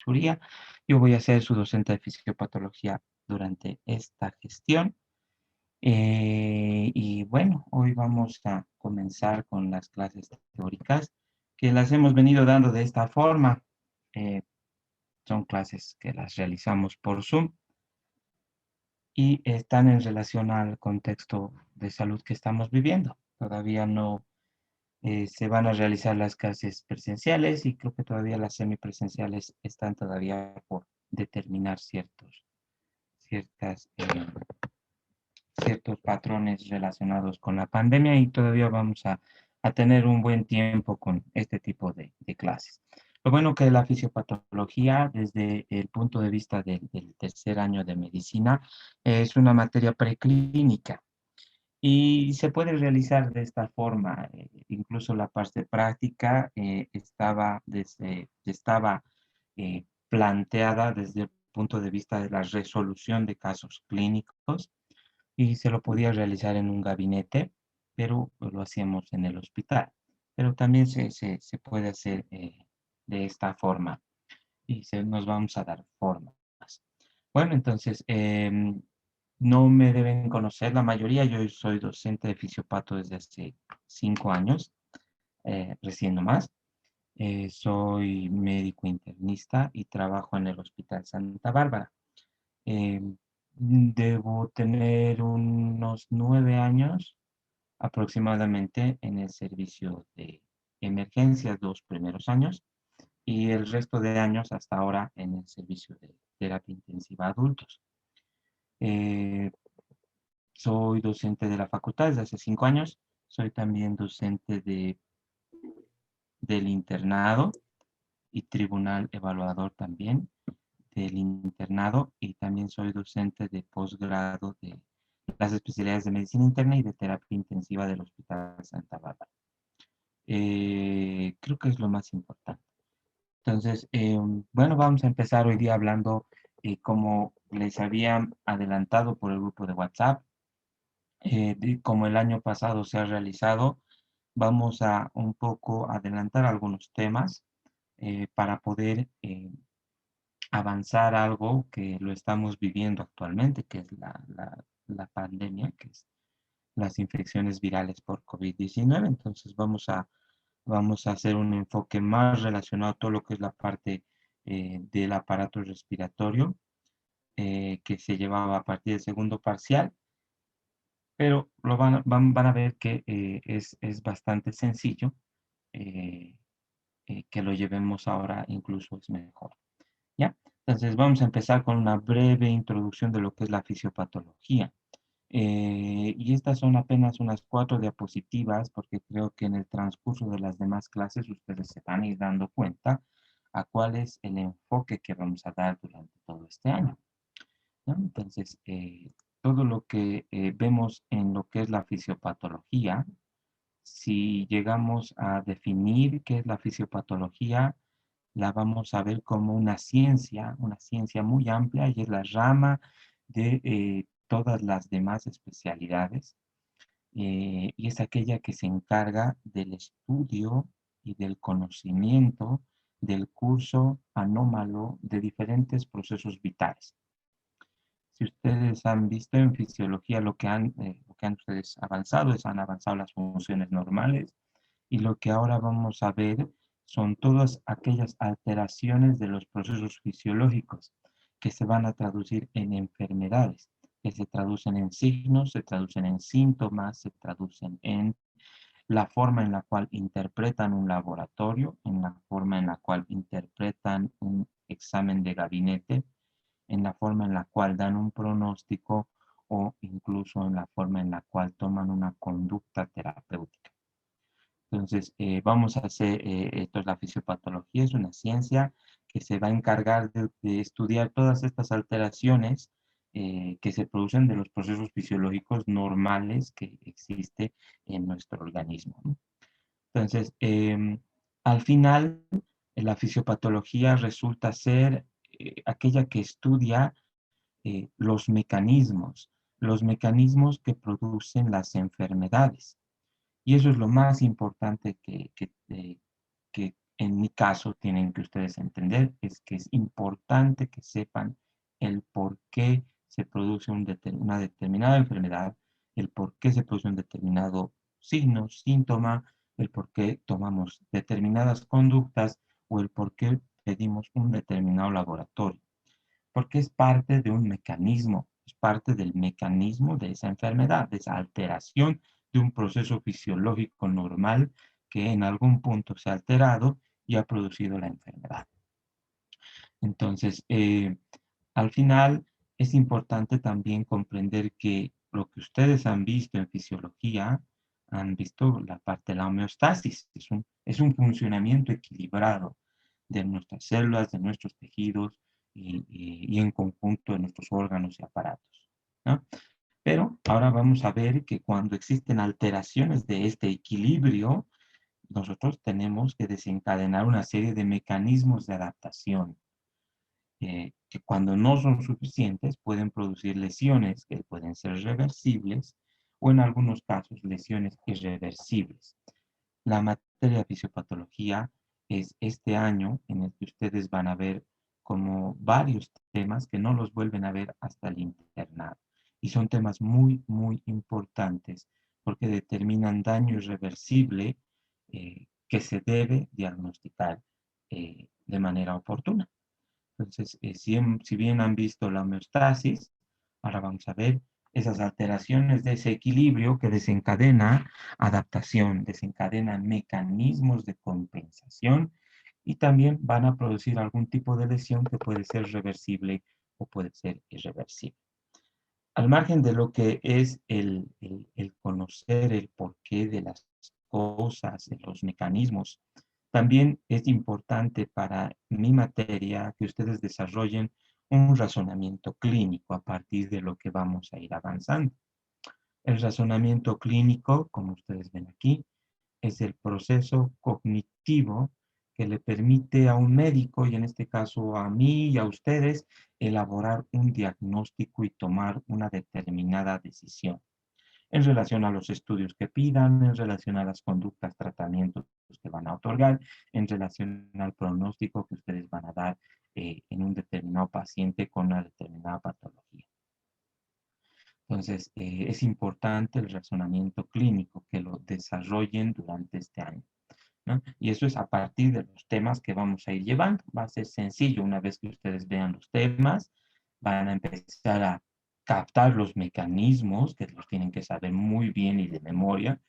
Uría. Yo voy a ser su docente de fisiopatología durante esta gestión. Y bueno, hoy vamos a comenzar con las clases teóricas que las hemos venido dando de esta forma. Eh, Son clases que las realizamos por Zoom y están en relación al contexto de salud que estamos viviendo. Todavía no se van a realizar las clases presenciales y creo que todavía las semipresenciales están todavía por determinar ciertas, ciertos patrones relacionados con la pandemia y todavía vamos a tener un buen tiempo con este tipo de clases. Lo bueno que la fisiopatología, desde el punto de vista del tercer año de medicina, es una materia preclínica y se puede realizar de esta forma. Incluso la parte práctica estaba planteada desde el punto de vista de la resolución de casos clínicos y se lo podía realizar en un gabinete, pero pues, lo hacíamos en el hospital. Pero también se puede hacer de esta forma y nos vamos a dar formas. Bueno, entonces, no me deben conocer la mayoría. Yo soy docente de fisiopato desde hace 5 años, recién nomás. Soy médico internista y trabajo en el Hospital Santa Bárbara. Eh, Debo tener unos 9 años aproximadamente en el servicio de emergencias, 2 primeros años, y el resto de años hasta ahora en el servicio de terapia intensiva adultos. Eh, Soy docente de la facultad desde hace 5 años. Soy también docente del internado y tribunal evaluador también del internado y también soy docente de posgrado de las especialidades de medicina interna y de terapia intensiva del Hospital Santa Bárbara. Creo que es lo más importante. Entonces, bueno, vamos a empezar hoy día hablando, como les había adelantado por el grupo de WhatsApp, como el año pasado se ha realizado, vamos a un poco adelantar algunos temas para poder avanzar algo que lo estamos viviendo actualmente, que es la pandemia, que es las infecciones virales por COVID-19. Entonces vamos a hacer un enfoque más relacionado a todo lo que es la parte del aparato respiratorio que se llevaba a partir del segundo parcial, pero van a ver que es bastante sencillo, eh, que lo llevemos ahora incluso es mejor. ¿Ya? Entonces vamos a empezar con una breve introducción de lo que es la fisiopatología. Y estas son apenas unas 4 diapositivas porque creo que en el transcurso de las demás clases ustedes se van a ir dando cuenta a cuál es el enfoque que vamos a dar durante todo este año, ¿no? Entonces, todo lo que vemos en lo que es la fisiopatología, si llegamos a definir qué es la fisiopatología, la vamos a ver como una ciencia muy amplia y es la rama de todas las demás especialidades y es aquella que se encarga del estudio y del conocimiento del curso anómalo de diferentes procesos vitales. Si ustedes han visto en fisiología lo que han ustedes avanzado, han avanzado las funciones normales y lo que ahora vamos a ver son todas aquellas alteraciones de los procesos fisiológicos que se van a traducir en enfermedades, que se traducen en signos, se traducen en síntomas, se traducen en la forma en la cual interpretan un laboratorio, en la forma en la cual interpretan un examen de gabinete, en la forma en la cual dan un pronóstico o incluso en la forma en la cual toman una conducta terapéutica. Entonces, vamos a hacer, esto es la fisiopatología, es una ciencia que se va a encargar de estudiar todas estas alteraciones que se producen de los procesos fisiológicos normales que existe en nuestro organismo, ¿no? Entonces, al final, la fisiopatología resulta ser aquella que estudia los mecanismos que producen las enfermedades. Y eso es lo más importante que en mi caso tienen que ustedes entender es que es importante que sepan el por qué se produce una determinada enfermedad, el por qué se produce un determinado signo, síntoma, el por qué tomamos determinadas conductas o el por qué pedimos un determinado laboratorio. Porque es parte de un mecanismo, es parte del mecanismo de esa enfermedad, de esa alteración de un proceso fisiológico normal que en algún punto se ha alterado y ha producido la enfermedad. Entonces, al final es importante también comprender que lo que ustedes han visto en fisiología, han visto la parte de la homeostasis, es un funcionamiento equilibrado de nuestras células, de nuestros tejidos y en conjunto de nuestros órganos y aparatos, ¿no? Pero ahora vamos a ver que cuando existen alteraciones de este equilibrio, nosotros tenemos que desencadenar una serie de mecanismos de adaptación que cuando no son suficientes pueden producir lesiones que pueden ser reversibles o en algunos casos lesiones irreversibles. La materia de fisiopatología es este año en el que ustedes van a ver como varios temas que no los vuelven a ver hasta el internado. Y son temas muy, muy importantes porque determinan daño irreversible que se debe diagnosticar de manera oportuna. Entonces, si bien han visto la homeostasis, ahora vamos a ver esas alteraciones de ese equilibrio que desencadena adaptación, desencadena mecanismos de compensación y también van a producir algún tipo de lesión que puede ser reversible o puede ser irreversible. Al margen de lo que es el conocer el porqué de las cosas, de los mecanismos, también es importante para mi materia que ustedes desarrollen un razonamiento clínico a partir de lo que vamos a ir avanzando. El razonamiento clínico, como ustedes ven aquí, es el proceso cognitivo que le permite a un médico, y en este caso a mí y a ustedes, elaborar un diagnóstico y tomar una determinada decisión en relación a los estudios que pidan, en relación a las conductas, tratamientos que van a otorgar, en relación al pronóstico que ustedes van a dar en un determinado paciente con una determinada patología. Entonces, es importante el razonamiento clínico que lo desarrollen durante este año, ¿no? Y eso es a partir de los temas que vamos a ir llevando. Va a ser sencillo una vez que ustedes vean los temas, van a empezar a captar los mecanismos que los tienen que saber muy bien y de memoria,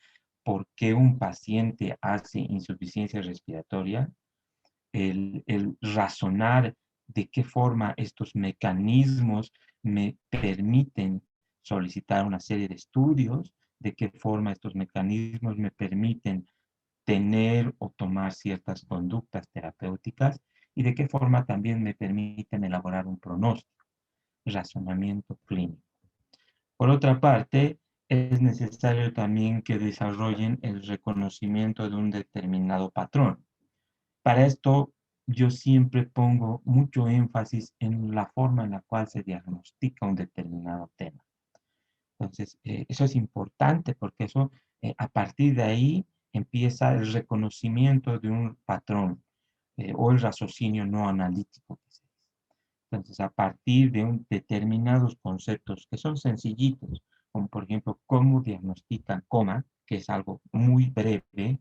por qué un paciente hace insuficiencia respiratoria, el razonar de qué forma estos mecanismos me permiten solicitar una serie de estudios, de qué forma estos mecanismos me permiten tener o tomar ciertas conductas terapéuticas y de qué forma también me permiten elaborar un pronóstico, razonamiento clínico. Por otra parte, es necesario también que desarrollen el reconocimiento de un determinado patrón. Para esto, yo siempre pongo mucho énfasis en la forma en la cual se diagnostica un determinado tema. Entonces, eso es importante porque eso, a partir de ahí, empieza el reconocimiento de un patrón o el raciocinio no analítico que se dice. Entonces, a partir de determinados conceptos que son sencillitos, como por ejemplo, cómo diagnostican coma, que es algo muy breve,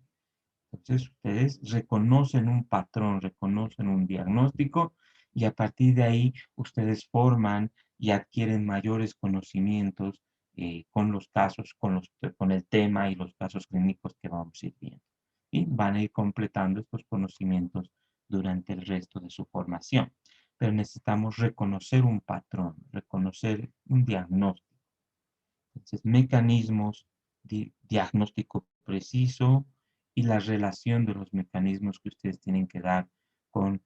entonces ustedes reconocen un patrón, reconocen un diagnóstico y a partir de ahí ustedes forman y adquieren mayores conocimientos con los casos, con el tema y los casos clínicos que vamos a ir viendo. Y van a ir completando estos conocimientos durante el resto de su formación. Pero necesitamos reconocer un patrón, reconocer un diagnóstico. Entonces, mecanismos, diagnóstico preciso y la relación de los mecanismos que ustedes tienen que dar con,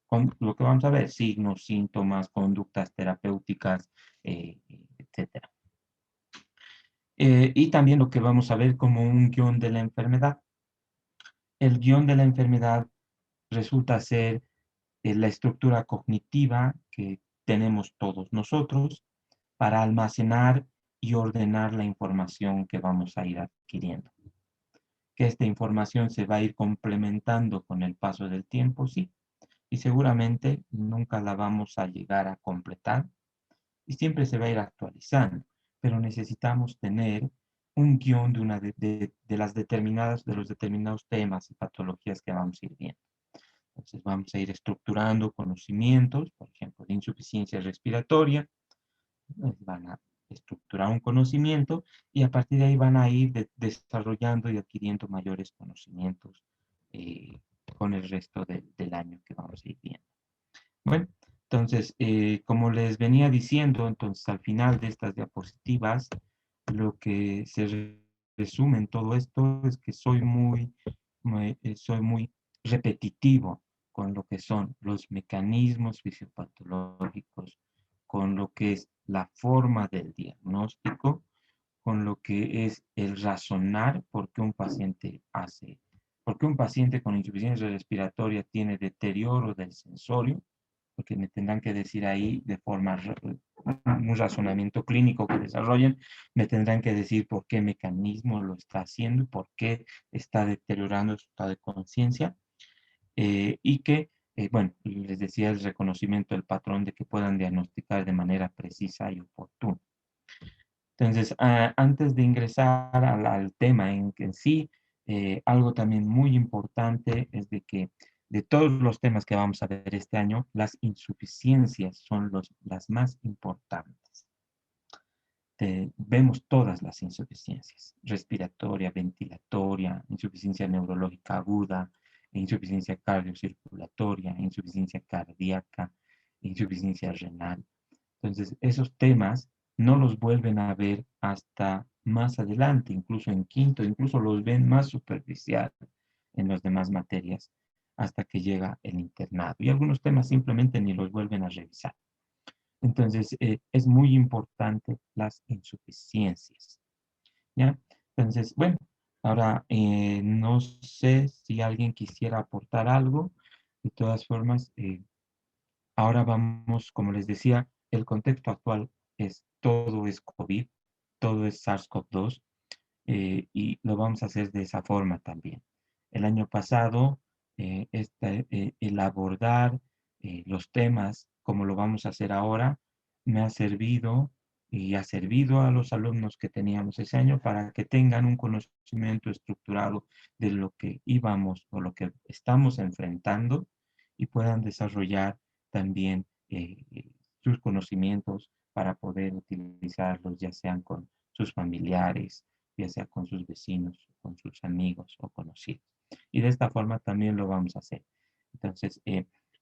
con lo que vamos a ver, signos, síntomas, conductas terapéuticas, etcétera. Y también lo que vamos a ver como un guión de la enfermedad. El guión de la enfermedad resulta ser la estructura cognitiva que tenemos todos nosotros para almacenar y ordenar la información que vamos a ir adquiriendo. que esta información se va a ir complementando con el paso del tiempo, sí, y seguramente nunca la vamos a llegar a completar y siempre se va a ir actualizando, pero necesitamos tener un guión de las determinadas, de los determinados temas y patologías que vamos a ir viendo. Entonces vamos a ir estructurando conocimientos, por ejemplo, de insuficiencia respiratoria, van a estructurar un conocimiento y a partir de ahí van a ir desarrollando y adquiriendo mayores conocimientos eh, con el resto del año que vamos a ir viendo. Bueno, entonces, como les venía diciendo, entonces al final de estas diapositivas, lo que se resume en todo esto es que soy muy repetitivo con lo que son los mecanismos fisiopatológicos, con lo que es la forma del diagnóstico, con lo que es el razonar por qué un paciente con insuficiencia respiratoria tiene deterioro del sensorio, porque me tendrán que decir ahí de forma, un razonamiento clínico que desarrollen, me tendrán que decir por qué mecanismo lo está haciendo y por qué está deteriorando su estado de conciencia, y que, bueno, les decía el reconocimiento del patrón de que puedan diagnosticar de manera precisa y oportuna. Entonces, antes de ingresar al tema en sí, algo también muy importante es de que de todos los temas que vamos a ver este año, las insuficiencias son las más importantes. Vemos todas las insuficiencias, respiratoria, ventilatoria, insuficiencia neurológica aguda, insuficiencia cardiocirculatoria, insuficiencia cardíaca, insuficiencia renal. Entonces, esos temas no los vuelven a ver hasta más adelante, incluso en quinto, incluso los ven más superficial en las demás materias hasta que llega el internado. Y algunos temas simplemente ni los vuelven a revisar. Entonces, es muy importante las insuficiencias, ¿ya? Entonces, bueno, ahora no sé si alguien quisiera aportar algo. De todas formas, ahora vamos, como les decía, el contexto actual es todo es COVID, todo es SARS-CoV-2, y lo vamos a hacer de esa forma también. El año pasado, el abordar los temas como lo vamos a hacer ahora, me ha servido y ha servido a los alumnos que teníamos ese año para que tengan un conocimiento estructurado de lo que íbamos o lo que estamos enfrentando y puedan desarrollar también sus conocimientos para poder utilizarlos, ya sean con sus familiares, ya sea con sus vecinos, con sus amigos o conocidos. Y de esta forma también lo vamos a hacer. Entonces,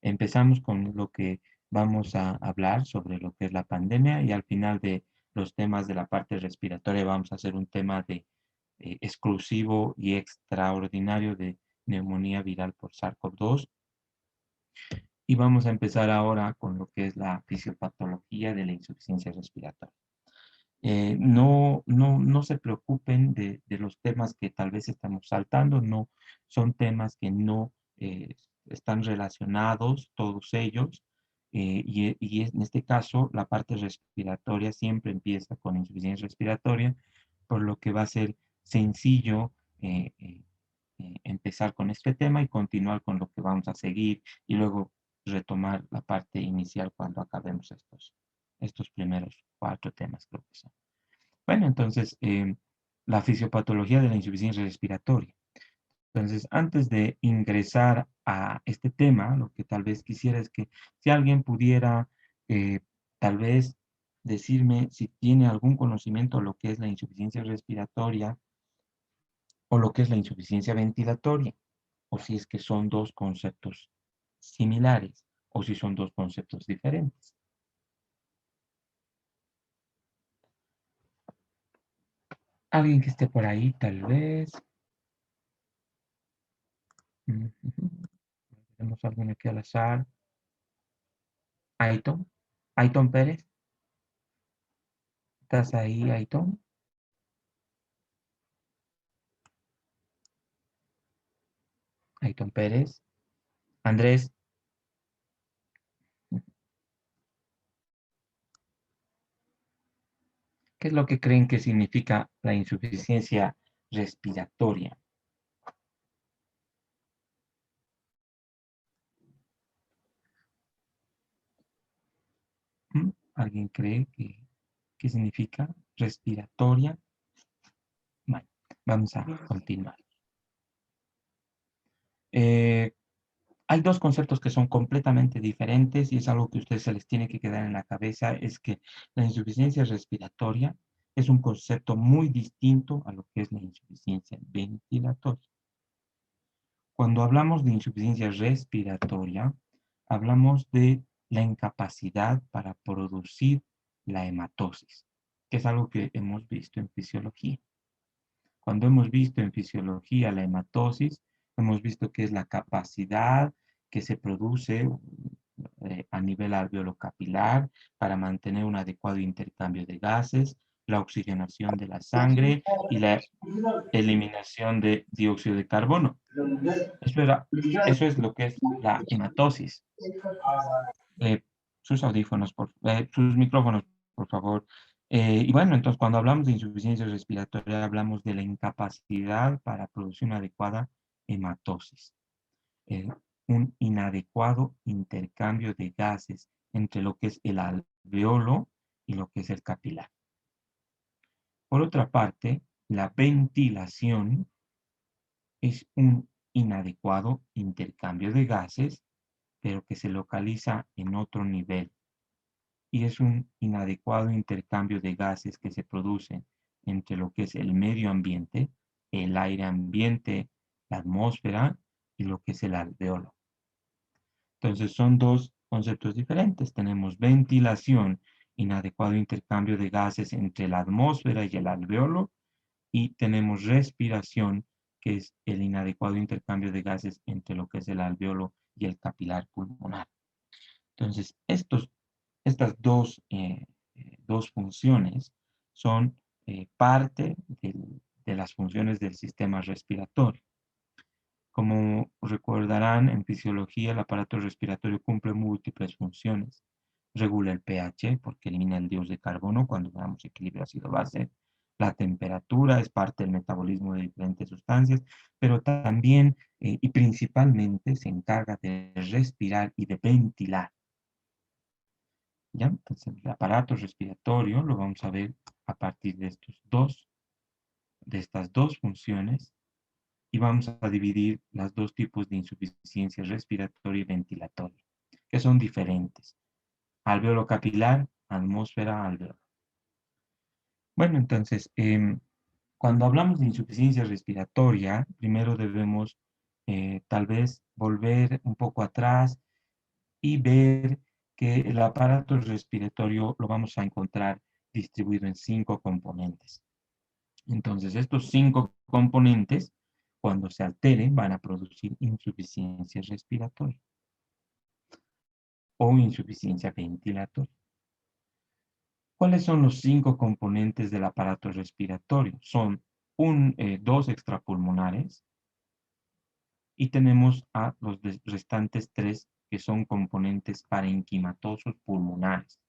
empezamos con lo que vamos a hablar sobre lo que es la pandemia y al final de los temas de la parte respiratoria vamos a hacer un tema de exclusivo y extraordinario de neumonía viral por SARS-CoV-2. Y vamos a empezar ahora con lo que es la fisiopatología de la insuficiencia respiratoria. No se preocupen de los temas que tal vez estamos saltando, no son temas que no están relacionados, todos ellos, y en este caso la parte respiratoria siempre empieza con insuficiencia respiratoria, por lo que va a ser sencillo empezar con este tema y continuar con lo que vamos a seguir y luego retomar la parte inicial cuando acabemos estos primeros 4 temas, creo que son. Bueno, entonces, la fisiopatología de la insuficiencia respiratoria. Entonces, antes de ingresar a este tema, lo que tal vez quisiera es que si alguien pudiera, tal vez, decirme si tiene algún conocimiento de lo que es la insuficiencia respiratoria o lo que es la insuficiencia ventilatoria, o si es que son dos conceptos similares, o si son dos conceptos diferentes. Alguien que esté por ahí, tal vez. Ujú. Tenemos alguien aquí al azar. Aiton. Aiton Pérez. ¿Estás ahí, Aiton? Aiton Pérez. Andrés. ¿Qué es lo que creen que significa la insuficiencia respiratoria? ¿Alguien cree que significa respiratoria? Bueno, vamos a continuar. Eh, Hay dos conceptos que son completamente diferentes y es algo que a ustedes se les tiene que quedar en la cabeza, es que la insuficiencia respiratoria es un concepto muy distinto a lo que es la insuficiencia ventilatoria. Cuando hablamos de insuficiencia respiratoria, hablamos de la incapacidad para producir la hematosis, que es algo que hemos visto en fisiología. Cuando hemos visto en fisiología la hematosis, hemos visto que es la capacidad que se produce a nivel alveolo-capilar para mantener un adecuado intercambio de gases, la oxigenación de la sangre y la eliminación de dióxido de carbono. Eso, eso es lo que es la hematosis. Eh, sus micrófonos, por favor. Y bueno, entonces cuando hablamos de insuficiencia respiratoria, hablamos de la incapacidad para producir una adecuada hematosis, eh, un inadecuado intercambio de gases entre lo que es el alveolo y lo que es el capilar. Por otra parte, la ventilación es un inadecuado intercambio de gases, pero que se localiza en otro nivel y es un inadecuado intercambio de gases que se produce entre lo que es el medio ambiente, el aire ambiente, la atmósfera y lo que es el alveolo. Entonces son dos conceptos diferentes. Tenemos ventilación, inadecuado intercambio de gases entre la atmósfera y el alveolo, y tenemos respiración, que es el inadecuado intercambio de gases entre lo que es el alveolo y el capilar pulmonar. Entonces, estas dos funciones son parte de las funciones del sistema respiratorio. Como recordarán, en fisiología el aparato respiratorio cumple múltiples funciones. Regula el pH porque elimina el dióxido de carbono cuando damos equilibrio ácido-base. La temperatura es parte del metabolismo de diferentes sustancias, pero también y principalmente se encarga de respirar y de ventilar. ¿Ya? Entonces, el aparato respiratorio lo vamos a ver a partir de estas dos funciones y vamos a dividir los dos tipos de insuficiencia respiratoria y ventilatoria, que son diferentes. Alveolo capilar, atmósfera, alveolo. Bueno, entonces, cuando hablamos de insuficiencia respiratoria, primero debemos tal vez volver un poco atrás y ver que el aparato respiratorio lo vamos a encontrar distribuido en 5 componentes. Entonces, estos 5 componentes, cuando se alteren, van a producir insuficiencia respiratoria o insuficiencia ventilatoria. ¿Cuáles son los 5 componentes del aparato respiratorio? Son dos extrapulmonares y tenemos a los restantes 3 que son componentes parenquimatosos pulmonares.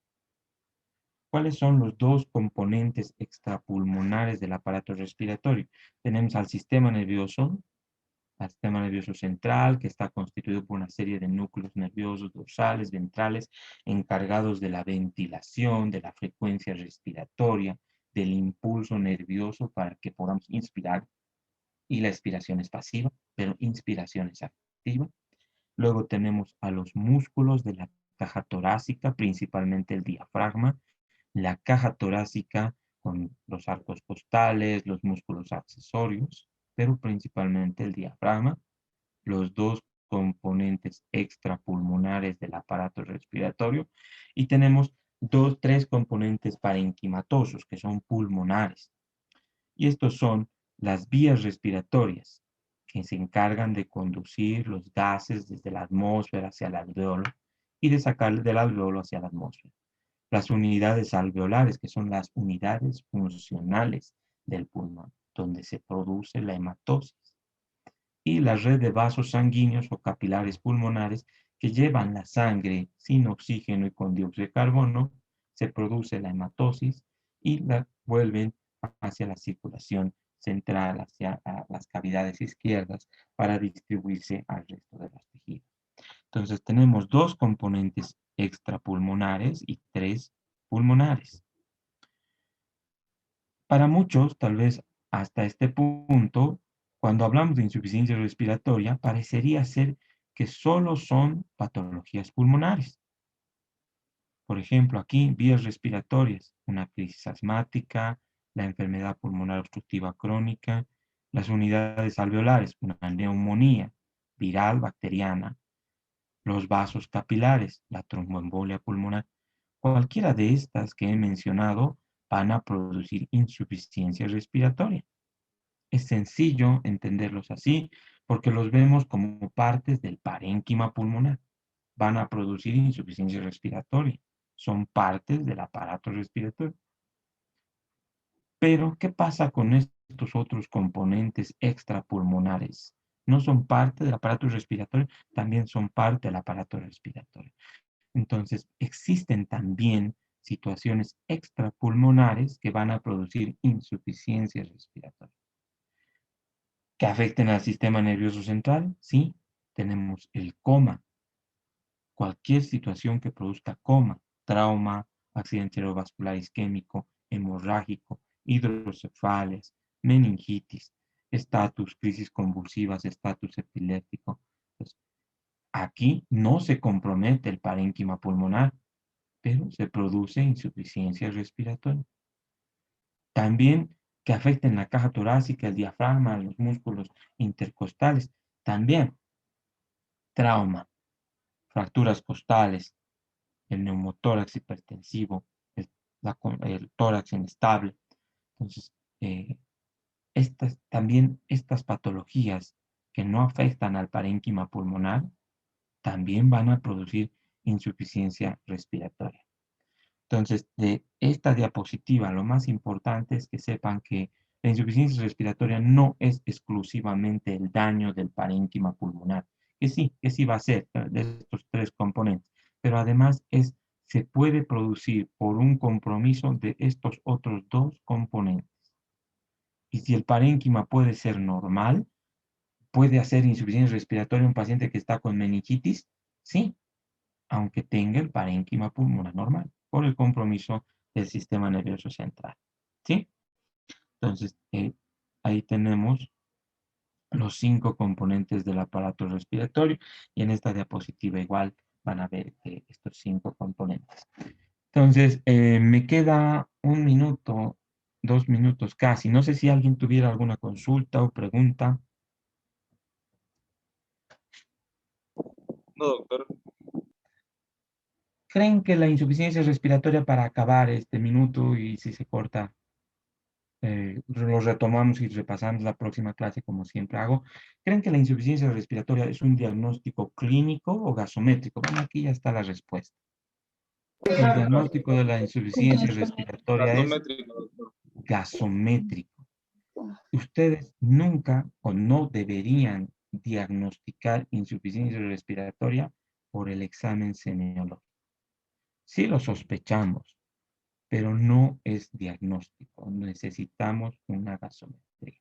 ¿Cuáles son los dos componentes extrapulmonares del aparato respiratorio? Tenemos al sistema nervioso central, que está constituido por una serie de núcleos nerviosos dorsales, ventrales, encargados de la ventilación, de la frecuencia respiratoria, del impulso nervioso para que podamos inspirar. Y la expiración es pasiva, pero inspiración es activa. Luego tenemos a los músculos de la caja torácica, principalmente el diafragma, la caja torácica con los arcos costales, los músculos accesorios, pero principalmente el diafragma, los dos componentes extrapulmonares del aparato respiratorio y tenemos tres componentes parenquimatosos que son pulmonares. Y estos son las vías respiratorias que se encargan de conducir los gases desde la atmósfera hacia el alveolo y de sacar del alveolo hacia la atmósfera. Las unidades alveolares, que son las unidades funcionales del pulmón, donde se produce la hematosis. Y la red de vasos sanguíneos o capilares pulmonares que llevan la sangre sin oxígeno y con dióxido de carbono, se produce la hematosis y la vuelven hacia la circulación central, hacia las cavidades izquierdas para distribuirse al resto de los tejidos. Entonces tenemos dos componentes extrapulmonares y 3 pulmonares. Para muchos, tal vez hasta este punto, cuando hablamos de insuficiencia respiratoria, parecería ser que solo son patologías pulmonares. Por ejemplo, aquí, vías respiratorias, una crisis asmática, la enfermedad pulmonar obstructiva crónica, las unidades alveolares, una neumonía viral, bacteriana, los vasos capilares, la tromboembolia pulmonar. Cualquiera de estas que he mencionado van a producir insuficiencia respiratoria. Es sencillo entenderlos así porque los vemos como partes del parénquima pulmonar. Van a producir insuficiencia respiratoria. Son partes del aparato respiratorio. Pero, ¿qué pasa con estos otros componentes extrapulmonares? No son parte del aparato respiratorio, también son parte del aparato respiratorio. Entonces, existen también situaciones extrapulmonares que van a producir insuficiencia respiratoria. ¿Que afecten al sistema nervioso central? Sí, tenemos el coma. Cualquier situación que produzca coma, trauma, accidente cerebrovascular isquémico, hemorrágico, hidrocefales, meningitis, estatus, crisis convulsivas, estatus epiléptico. Pues, aquí no se compromete el parénquima pulmonar, pero se produce insuficiencia respiratoria. También que afecten la caja torácica, el diafragma, los músculos intercostales. También trauma, fracturas costales, el neumotórax hipertensivo, el tórax inestable. Entonces, también estas patologías que no afectan al parénquima pulmonar también van a producir insuficiencia respiratoria. Entonces, de esta diapositiva, lo más importante es que sepan que la insuficiencia respiratoria no es exclusivamente el daño del parénquima pulmonar, que sí va a ser de estos tres componentes, pero además se puede producir por un compromiso de estos otros dos componentes. Y si el parénquima puede ser normal, puede hacer insuficiencia respiratoria un paciente que está con meningitis, sí, aunque tenga el parénquima pulmonar normal, por el compromiso del sistema nervioso central. ¿Sí? Entonces, ahí tenemos los 5 componentes del aparato respiratorio y en esta diapositiva igual van a ver estos 5 componentes. Entonces, me queda 1 minuto, 2 minutos casi. No sé si alguien tuviera alguna consulta o pregunta. No, doctor. ¿Creen que la insuficiencia respiratoria para acabar este minuto y si se corta, lo retomamos y repasamos la próxima clase como siempre hago? ¿Creen que la insuficiencia respiratoria es un diagnóstico clínico o gasométrico? Bueno, aquí ya está la respuesta. El diagnóstico de la insuficiencia respiratoria es Gasométrico, doctor. gasométrico. Ustedes nunca o no deberían diagnosticar insuficiencia respiratoria por el examen semiológico. Sí lo sospechamos, pero no es diagnóstico. Necesitamos una gasometría.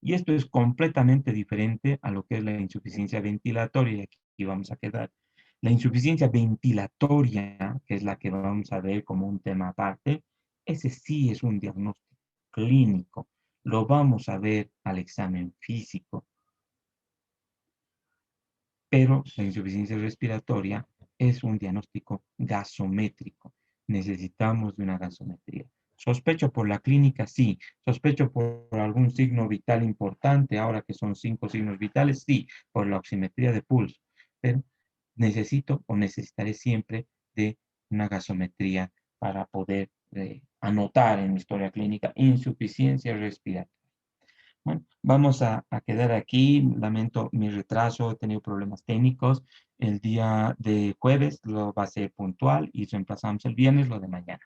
Y esto es completamente diferente a lo que es la insuficiencia ventilatoria, y aquí vamos a quedar. La insuficiencia ventilatoria, que es la que vamos a ver como un tema aparte, ese sí es un diagnóstico clínico. Lo vamos a ver al examen físico. Pero la insuficiencia respiratoria es un diagnóstico gasométrico. Necesitamos de una gasometría. Sospecho por la clínica, sí. Sospecho por algún signo vital importante, ahora que son 5 signos vitales, sí, por la oximetría de pulso. Pero necesito o necesitaré siempre de una gasometría para poder anotar en mi historia clínica insuficiencia respiratoria. Bueno, vamos a quedar aquí. Lamento mi retraso, he tenido problemas técnicos. El día de jueves lo va a ser puntual y reemplazamos el viernes lo de mañana.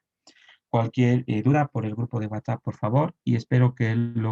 Cualquier duda por el grupo de WhatsApp, por favor, y espero que lo